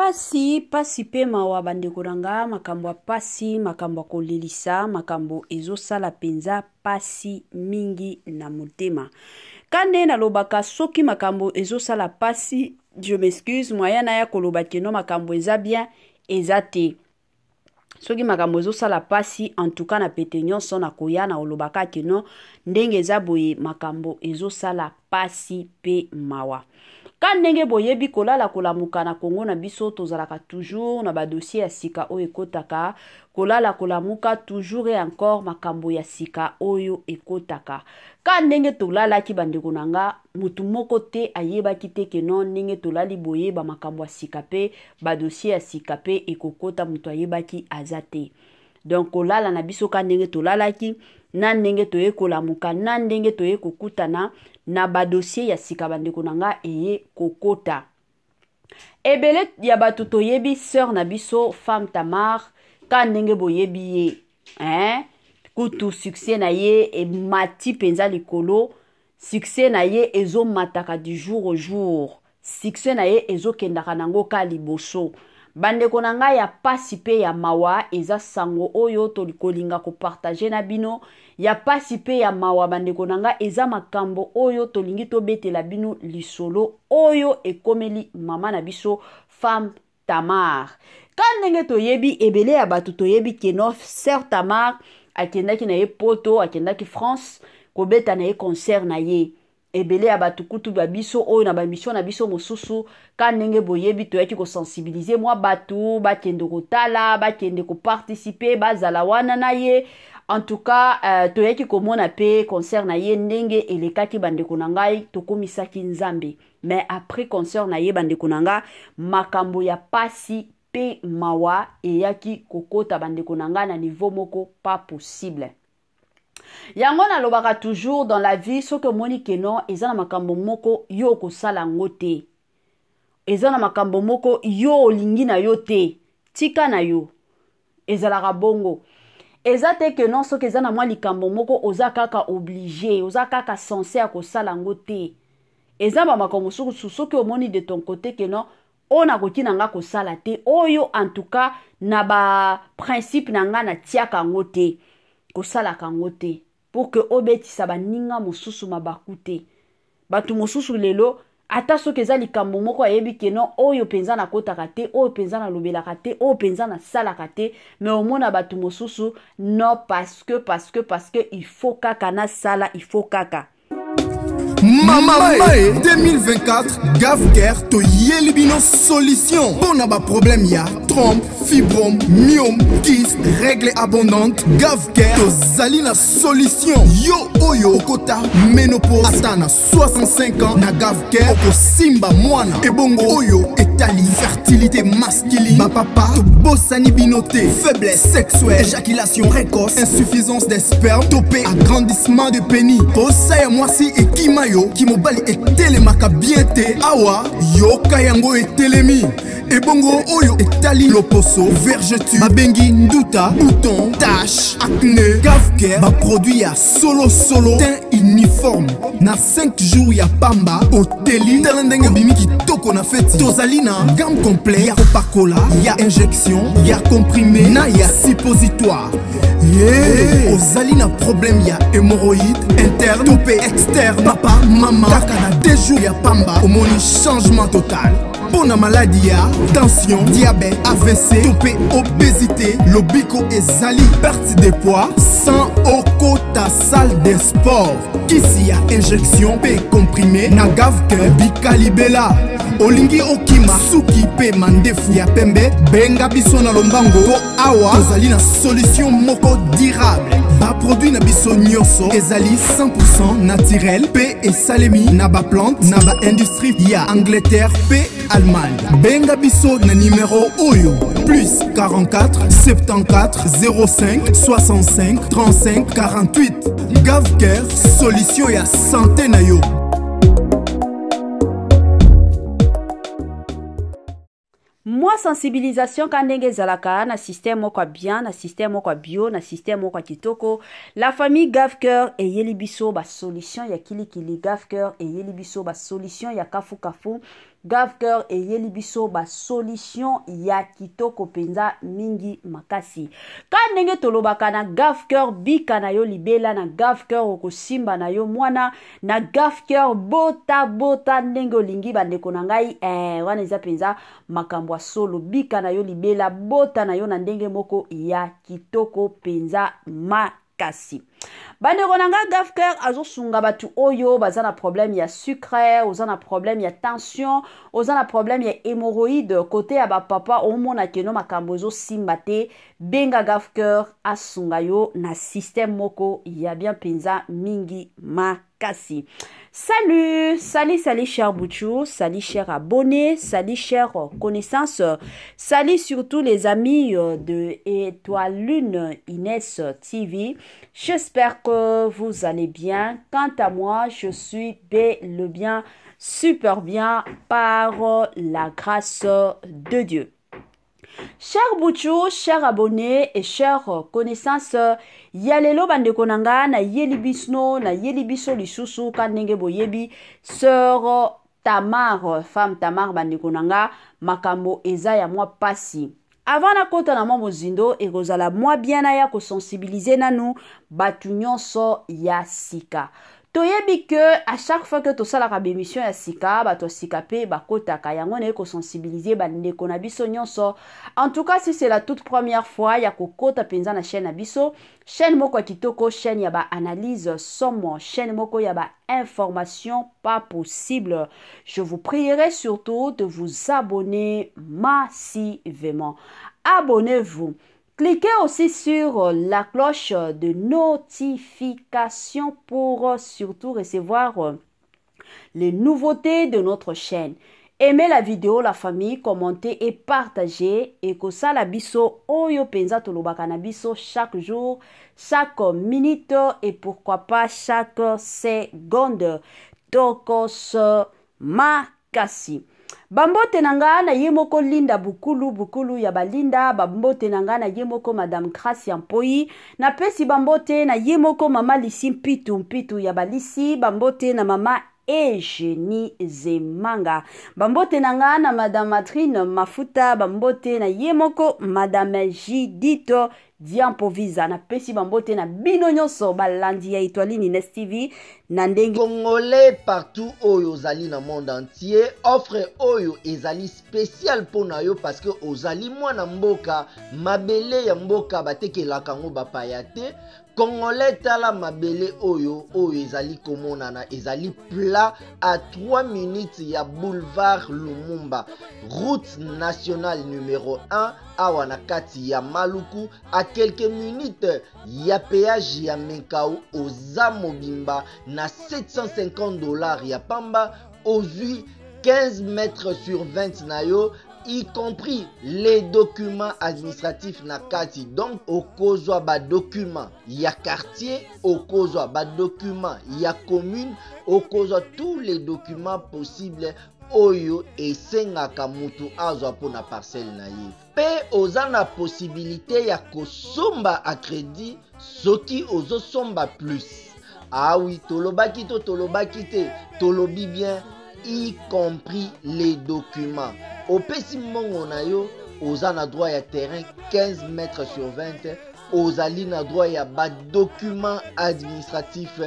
pasi pe mawa bandeko nanga makambo pasi makambo kolelisa makambo ezosala penza pasi mingi na motema kande na lobaka soki makambo ezosala pasi je m'excuse moya na ya koloba keno makambo eza bien ezate soki makambo ezosala pasi en tout cas na pete nyonso na koya na olobaka keno ndenge eza boye makambo ezosala pasi pe mawa Quand ndenge boyebi kolala kolamuka na Kongo na biso tozalaka toujours na ba dossier ya sika oyo ekotaka kolala kolamuka toujours et encore makambo ya sika oyo ekotaka quand ndenge tolala ki bandeko nanga mutu moko te ayeba kite ke non ndenge tolali boye ba makambo ya sika pe ba dossier ya sika pe ekokota mutu ayeba ki azate donc kolala na biso quand ndenge tolalaki na ndenge toye kolamuka na ndenge toye kokutana na ba dossier ya sika bandeko nanga eye kokota ebele ya batu toyebi sœur na biso femme Tamar quand ndenge boyebi ye kutu succès na ye e mati penza likolo succès na ye ezo mataka du jour au jour succès na ye ezo kendaka nango ka liboso bandeko nanga ya pasi pe ya mawa eza sango oyo tolikolinga ko partager na bino ya pasi pe ya mawa bandeko nanga eza makambo oyo tolingi to betela bino lisolo oyo ekomeli mama na biso femme Tamar quand ndenge toyebi ebele ya batu toyebi keno sœur Tamar akendaki na ye poto akendaki France kobeta na ye concert na ye ebele ya batu kutu ba biso oyo na ba mission na biso mosusu quand ndenge boyebi toyaki ko sensibiliser moi batu ba kende kotala ba kende ko participer bazala wana na ye en tout cas toyaki komona pe concert na ye ndenge elekaki bandeko na ngai tokomisaki nzambe mais après concert na ye bandeko na nga makambo ya pasi pe mawa eyaki kokota bandeko na nga na niveau moko pas possible yango na lobaka toujours dans la vie soki omoni keno eza na makambo moko yo kosala ngo te eza na makambo moko yo olingi na yo te tika na yo ezalaka bongo eza te keno soki eza na mwa likambo moko oza kaka obligé oza kaka censé ya kosala ngo te eza ba makambo soki omoni de ton côté keno ona koki na nga kosala te oyo en tout cas na ba principe na nga na tiaka ngo te kosala kango te pour que obetisa baninga mosusu mabaku te batu mosusu lelo ata soki eza likambo moko ayebi keno oyo penza na kotaka te oyo penza na lobelaka te oyo penza na salaka te mais omona batu mosusu non parce que il faut kaka na sala il faut kaka Mama 2024 Gavker to yelibino solution pour na ba problème ya trompe fibrome myome kyste règle abondante Gavker to zali na solution yo oyo kota ménopause atana 65 ans na Gavker oko simba mwana ebongo oyo etali fertilité masculine ba papa to bosani binoté faiblesse sexuelle éjaculation précoce insuffisance des spermes topé agrandissement de pénis posaya mwasi ekimayo kimobali etelemaka bien te awa yoka yango etelemi ebongo oyo etali loposo vergeture babengi nduta bouton tache acné Gavker ba produit ya solo teint uniforme na 5 jours ya pamba oteli tala ndenge bimi kitoko na feti tozali na gamme complet ya kopakola ya injection ya comprimé na ya suppositoire ozali na problème ya hémorroïde interne topé externe papa mama kaka na 2 jours ya pamba omoni changement total pour la maladie ya tension diabète AVC topé obésité lobiko ezali perte de poids sans okota salle de sport kisi ya injection pe comprimé na Gavker bikalibela olingi okima suki pe mandefu ya pembe benga biso na lombango po awa tozali na solution moko durable ba produit na biso nyonso ezali 100% naturel pe esalemi na ba plante na ba industrie ya Angleterre pe Allemagne benga biso na numéro oyo plus 44 74 05 65 35 48 Gavker solution ya santé na yo. Moi sensibilisation quand ndenge zalaka na système moko bien na système moko bio na système moko kitoko la famille Gavker et yelibiso ba solution ya kilikili Gavker et yelibiso ba solution ya kafu Gavker et yelibiso ba solution ya kitoko penza mingi makasi. Kanenge tolobaka na Gavker bika na yo libela na Gavker okosimba na yo mwana na Gavker bota ndenge olingi bandeko na ngai wana eza penza makambo solo bika na yo libela bota na yo na ndenge moko ya kitoko penza makasi. Bandeko na nga Gavker azosunga batu oyo baza na problème ya sucre, oza na problème ya tension, oza na problème ya hémorroïde côté ya ba papa omona keno makambo ezo simba te benga Gavker asunga yo na système moko ya bien penza mingi makasi. Salut cher Bouchou, salut cher abonnés, salut cher connaissances, salut surtout les amis de Étoile Lune Inès TV. J'espère que vous allez bien. Quant à moi, je suis bel bien, super bien par la grâce de Dieu. Chers Bouchou, chers abonnés et chers connaissances, yalelo bandeko nanga na yelibisno na yelibiso lisusu kanenge boyebi sœur Tamar, femme Tamar bandeko nanga makambo eza ya mwa pasi. Avant na kota na mwa mozindo ekozala mwa bien na ya ko sensibiliser nanu batu nyonso ya sika. Toyebi que à chaque fois que tosalaka bémission ya sika bato sika pe bakotaka yango na ko sensibiliser bandeko na biso nyonso. En tout cas si c'est la toute première fois ya kokota penza na chaîne na biso, chaîne moko kitoko, chaîne ya ba analyse somme, chaîne moko ya ba information pas possible. Je vous prierai surtout de vous abonner massivement. Abonnez-vous. Cliquez aussi sur la cloche de notification pour surtout recevoir les nouveautés de notre chaîne. Aimez la vidéo, la famille, commentez et partagez. Et que ça la biso oyo penza tolobaka na biso chaque jour, chaque minute et pourquoi pas chaque seconde. Tokos makasi. Bambote nanga na yemoko Linda bukulu ya balinda, bambote nanga na yemoko Madame Gracia Mpoi, na pesi bambote na yemoko Mama Lisi mpitu ya balisi, bambote na Mama Eugenie Zemanga, bambote nanga na Madame Matrine Mafuta, bambote na yemoko Madame Jidito Diampovisa, na pesi bambote na bino nyonso balandi ya Étoile Inès TV na ndenge Congolais partout oyo ozali na monde entier, offre oyo ezali spécial pona yo parce que ozali mwana mboka mabele ya mboka batekelaka ngo bapaya te. Congolais tala mabele oyo ezali komonana ezali plat à 3 minutes ya boulevard Lumumba, route nationale numéro 1 awa na kati ya Maluku, à quelques minutes ya péage ya Menkau oza mobimba na $750 ya pamba, ozui 15 mètres sur 20 na yo, y compris les documents administratifs na kati. Donc okozwa ba document ya quartier, okozwa ba document ya commune, okozwa tous les documents possibles oyo esengaka mutu azwa pona parcelle na ye. Pe oza na possibilité ya kosomba a crédit soki ozo somba plus. Ah oui, tolobaki te, tolobi bien, y compris les documents. Au pesi mongo na yo, oza na droit ya terrain 15 mètres sur 20, ozali na droit ya ba document administratif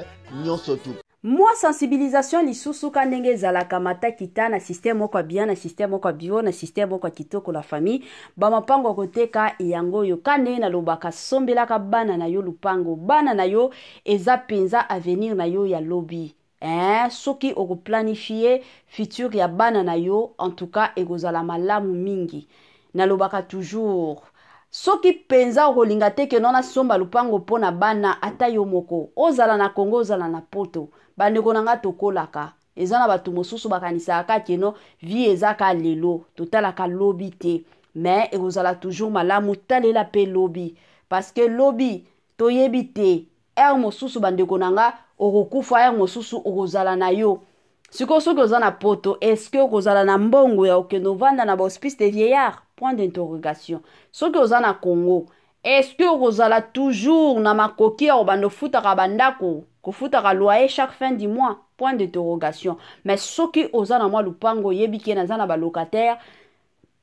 nyonso tu. Moi sensibilisation lisusu kandenge zalaka mata kita na système moko bien, na système moko bio, na système moko kitoko la famille, ba mapango koteka yango yo kande na lobaka sombelaka bana na yo lupango, bana na yo eza penza avenir na yo ya lobby. Soki oko planifier futur ya bana na yo, en tout cas ekozala malamu mingi. Na lobaka toujours soki penza okolinga te ke nona somba lupango pona bana ata yo moko ozala na Congo, ozala na poto bandeko nanga tokolaka eza na batu mosusu bakanisaka keno vie ezaka lelo totalaka lobby te, mais ekozala toujours malamu talela pe lobby parce que lobby toyebi te mosusu bandeko nanga okokufa mosusu okozala na yo. Siko soki oza na poto, est-ce que okozala na mbongo ya okendo vanda na ba hospice de vieillard? Point d'interrogation. Soki oza na Congo, est-ce que okozala toujours na makoki ya obando futaka bandako? kofutaka loyer chaque fin du mois, point d'interrogation. Mais soki oza na mwa lupango yebi ke naza na ba locataire,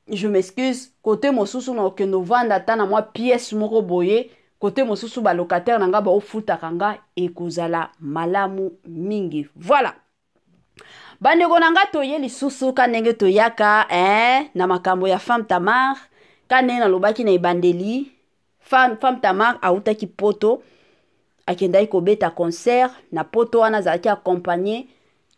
je m'excuse, côté mosusu na okendo vanda ta na mwa pièce moko boye, côté mosusu ba locataire nanga ba ofutaka nga ekozala malamu mingi. Voilà. Bandeko nanga toye lisusu ka ndenge toyaka na makambo ya Femme Tamar, ka ndenge nalobaki na ebandeli, Femme Tamar autaki poto, akendaki kobeta concert, na poto wana azalaki accompagné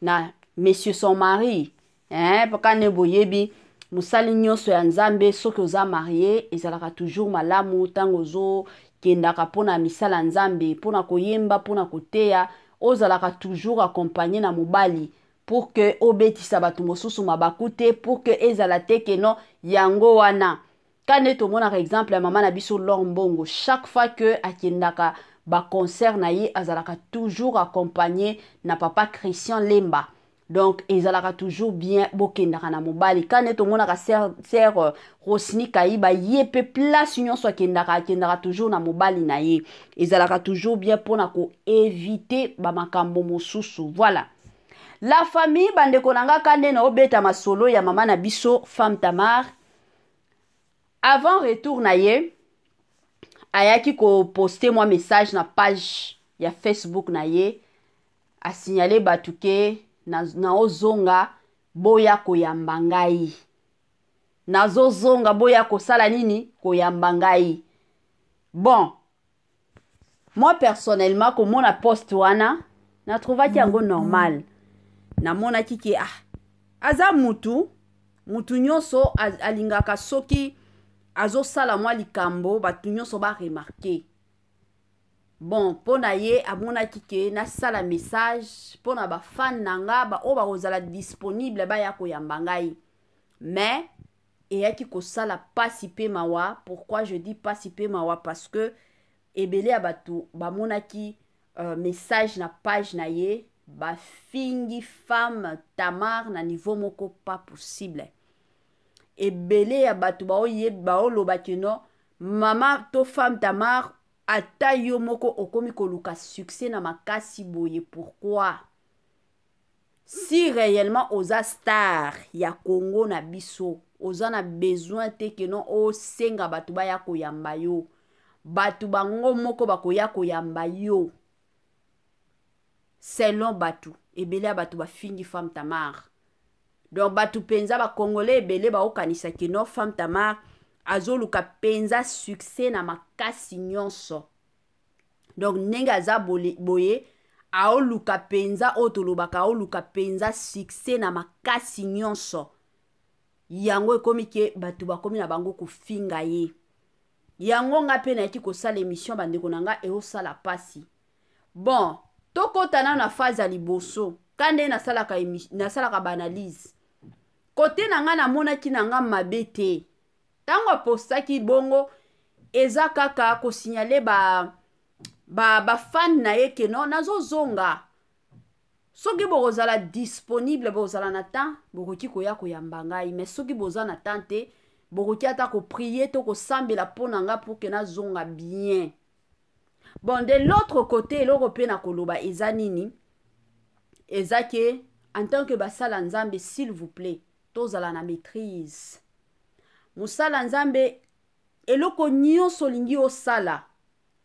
na monsieur son mari. Ka ndenge boyebi, musali nyonso ya nzambe soki oza marié ezalaka toujours malamu ntango ozokendaka mpona misala nzambe, mpona koyemba, mpona koteya, ozalaka toujours accompagné na mobali pour que obetisa bato mosusu mabaku te, pour que ezala te keno yango wana. Kane tomonaka exemple ya mama na biso Laure Mbongo, chaque fois que akendaka ba concert na ye azalaka toujours accompagné na papa Christian Lemba. Donc ezalaka toujours bien bokendaka na mobali. Kane tomonaka sœur Rosini Kayiba ye pe place nyonso akendaka toujours na mobali na ye. Ezalaka toujours bien pona ko éviter ba makambo mosusu. Voilà. La famille bandeko nanga kande na obeta masolo ya mama na biso Femme Tamar. Avant retour na ye, ayaki ko poster moi message na page ya Facebook na ye, a signaler batuke na ozonga boya koyamba ngai. Nazo zonga boya kosala nini koyamba ngai. Bon, moi personnellement comme na post wana na trouvaki yango normal. Na mona kiki aza mutu nyonso alingaka soki azo sala mwa likambo batu nyonso ba remarquer. Bon, pona ye amona kiki na sala message pona ba fan nanga ba o ba ozala disponible ba ya koyamba ngai. Mais eyaki ko sala pasi pe mawa. Pourquoi je dis pasi pe mawa? Parce que ebele ya batu ba monaki message na page na ye ba fingi Femme Tamar na niveau moko pas possible. Ebele ya batu ba oye ba oloba kino mama to Femme Tamar ata yo moko okomi koluka succès na makasi boye. Pourquoi? Si réellement oza star ya Congo na biso, oza na besoin te keno o senga batu ba ya koyamba yo, batu bango moko bakoya koyamba yo. Selon batu ebele batu ba fingi Femme Tamar. Donc batu penza ba congolais ebele ba okanisa kino Femme Tamar azoluka penza succès na makasi nyonso. Donc nenga za boye aoluka penza otolobaka aoluka penza succès na makasi nyonso. Yango ekomi ke batu bakomi na bango kofinga ye. Yango nga pe na yaki kosala émission bandeko nanga e osala pasi. Bon, tokotana na phase ya liboso kande nasalaka banalise kote nanga namonaki nanga mabe te tango apostaki bongo eza kaka kosignale ba fan na ye keno nazozonga soki bokozala disponible bokozala na temps bokoki koya koyamba ngai. Mais soki boza na temps te bokoki ata koprier to kosambela mpo na nga pour ke nazonga bien. Bon, de l'autre côté, l'Européen koloba eza nini? Eza ke, en tant que basala nzambe, s'il vous plaît, tozala na maîtrise. Musala nzambe, eloko nyonso lingi osala,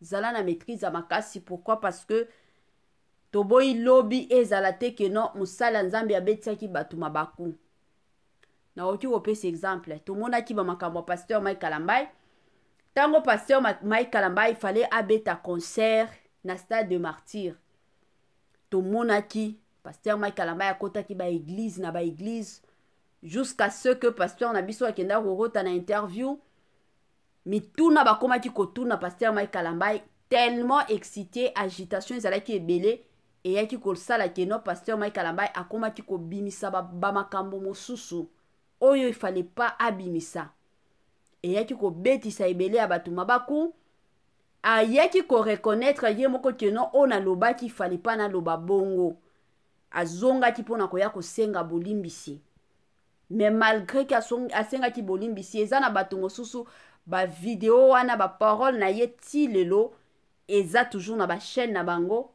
zala na maîtrise a makasi. Pourquoi? Parce que toboyi lobby ezala te ke non, musala nzambe abetiaki batu mabaku. Na oki kopesa exemple, tomonaki ba makambo pasteur Mike Kalambai. Tango pasteur Mike Kalamba il fallait abeta concert na stade de martyr. To monaki pasteur Mike Kalamba akotaki ba église na ba église jusqu'à ce que pasteur na biso akenda kokota na interview mituna bakomaki kotuna pasteur Mike Kalamba tellement excité, agitation ezalaki ebele et yaki kosala keno pasteur Mike Kalamba akomaki kobimisa ba makambo mosusu oyo il fallait pas abimisa. Et yaki ko betisa ebele ya batu mabaku ayaki ko reconnaître ye moko keno ona loba ki fallait pas na loba bongo azonga ki pona koya ko senga bolimbisi. Mais malgré que asenga ki bolimbisi eza na batu mosusu ba vidéo wana ba parole na ye ti lelo eza toujours na ba chaîne na bango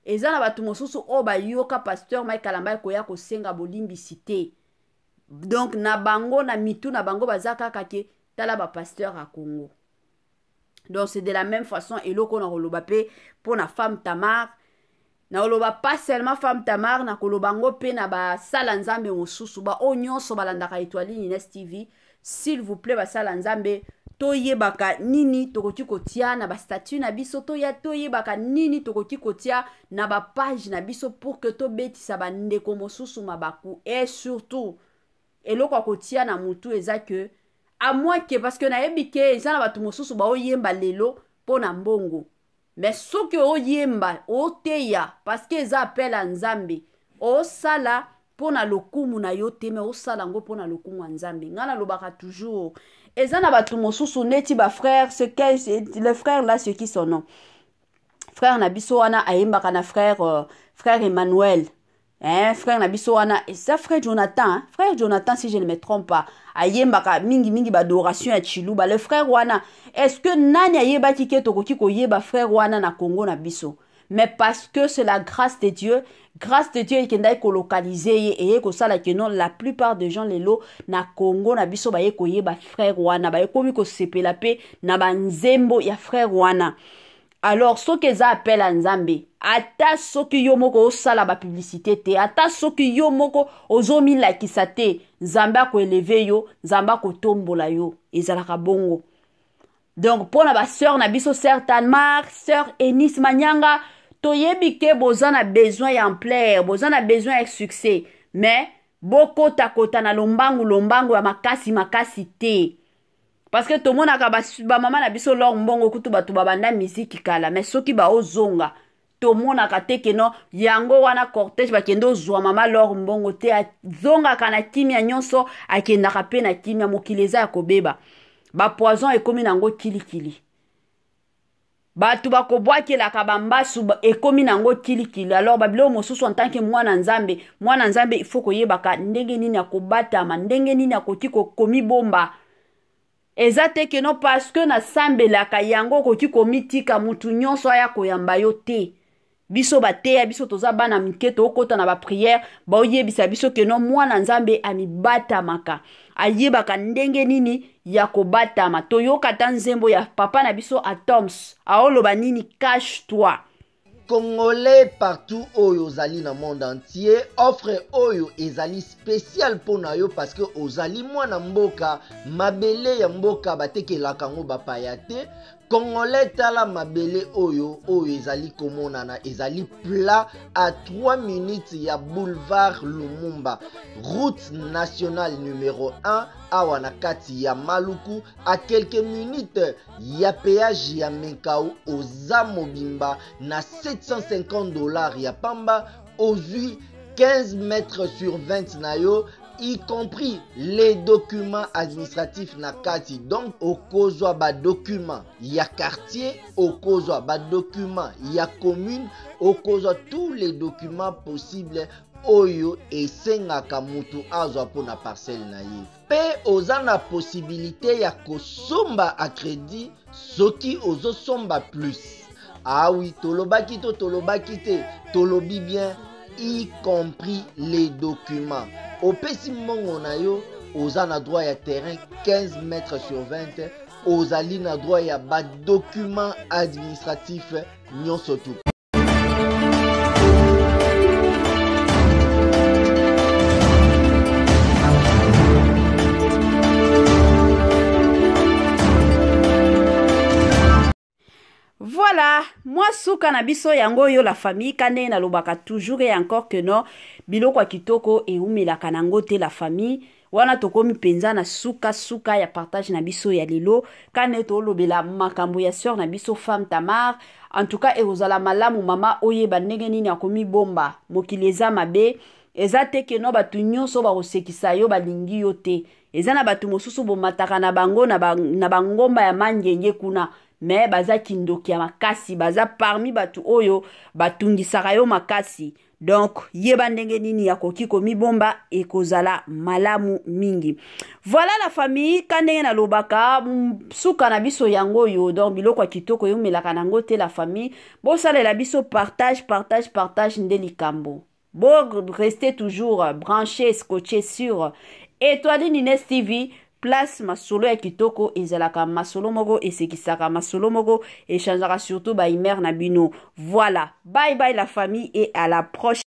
eza na bato mosusu oyo bayoka pasteur Mike Kalamba koya kosenga bolimbisi te. Donc na bango na mitu na bango baza kaka ke tala ba pasteur à Congo. Donc c'est de la même façon eloko na koloba pe pour na femme Tamar. Na koloba pas seulement femme Tamar na koloba ngo pe na ba sala nzambe mosusu ba o nyonso balandaka Étoile Ines TV. S'il vous plaît ba sala nzambe toyebaka nini tokoki kotia na ba statut na biso toyebaka nini tokoki kotia na ba page na biso pour que to betisa ba ndeko mosusu mabaku. Et surtout eloko kotia na mutu eza que à moins que parce que na ebike eza na batu mosusu ba oyemba lelo pona mbongo. Mais soki oyemba oteya parce que eza appel à nzambe o sala pona lokumu na yo te, mais o sala ngo pona lokumu ya nzambe. Ngana lobaka toujours eza na batu mosusu neti ba frère le frère là c'est qui son nom frère na biso wana ayembaka na frère Emmanuel. Frère Nabiso wana et ça frère Jonathan, frère Jonathan si je ne me trompe pas, ayembaka mingi badoration ya Chiluba le frère wana. Est-ce que nani ayeba kike tokoki koyeba frère wana na Congo na biso? Mais parce que c'est la grâce de Dieu ekendai ko localiser et ko sala que non la plupart des gens lelo na Congo na biso baye koyeba frère wana baye komi ko sepela pe na banzembo ya frère wana. Alors, ce que ça appelle à Nzambe, ata soki yo moko osala ba publicité te, ata soki yo moko ozomi la kisate, Nzamba ko élever yo, Nzamba ko tombola yo, ezalaka bongo. Donc, pour na ba sœur na biso sœur Tanmar, sœur Enis Manyanga, toyebi ke bozana besoin ya ampleur, bozana besoin ya succès, mais boko takota na lombangu ya makasi te. Parce que tout le monde a ba maman na biso lor mbongo kutu batu babanda musique kala mais soki ba ozonga tout le monde a teke no yango wana cortège ba kendo zwa mama lor mbongo te zonga kana kimia nyonso akenda kape na kimia mokileza ya kobeba ba poison ekomi nango kilikili batu bakobwaki la kabambasu ekomi nango kilikili. Alors babilo mosusu en tant que mwana nzambe il faut koyebaka ndenge nini akobatama ndenge nini akoti komi bomba. Ezate que non parce que na sambelaka yango koki komitika mutu nyonso aya koyamba yo te. Biso bateya biso toza bana miketo okota na ba prière ba oyebisa biso que non mwana nzambe amibatamaka. Ayebaka ndenge nini ya kobatama. Toyoka tanzembo ya papa na biso Atoms. Aoloba nini cache-toi. Congolais partout oyo ozali na monde entier offre oyo ezali spécial pona yo parce que ozali mwana mboka mabele ya mboka batekelaka ngo bapaya te. Congolais tala mabele oyo ezali komonana ezali plat à 3 minutes ya boulevard Lumumba route nationale numéro 1 awa na kati ya Maluku à quelques minutes ya péage ya Menkau oza mobimba na $750 ya pamba ozui 15 mètres sur 20 na yo y compris les documents administratifs na kati. Donc okozwa ba documents ya quartier, okozwa ba documents ya commune, okozwa tous les documents possibles oyo esengaka mutu azwa pona parcelle na ye. Pe oza na possibilité ya kosomba a crédit soki ozosomba plus. Ah oui, tolobaki te, tolobi bien y compris les documents. Opesi mbongo na yo oza na droit ya terrain 15 mètres sur 20 ozali na droit ya ba document administratif nyonso tu. Voilà, moi souka na biso yango yo la famille kane na lobaka toujours et encore que non biloko ya kitoko e umelaka nango te la famille wana tokomi penza na suka ya partage na biso ya lelo kane to lobela makambo ya sœur na biso femme Tamar. En tout cas ezala malamu mama oyeba ndenge nini akomi bomba mokili eza mabe eza te ke no batu nyonso bakosekisa yo balingi yo te eza na batu mosusu bomataka na bango na bangomba ya mangenge kuna mais baza kindoki ya makasi baza parmi batu oyo batungisaka yo makasi. donc yeba ndenge nini ya koki komibomba ekozala malamu mingi. Voilà la famille, kandenge na lobaka suka na biso yango yo, donc biloko ya kitoko yo melaka nango te la famille. Bo salela biso partage nde likambo. Bon, restez toujours branchés, scotchés sur Étoile Nines TV. Place masolo ya kitoko ezalaka masolo moko esekisaka masolo moko et changera surtout ba imer na bino. Voilà, bye bye la famille et à la prochaine.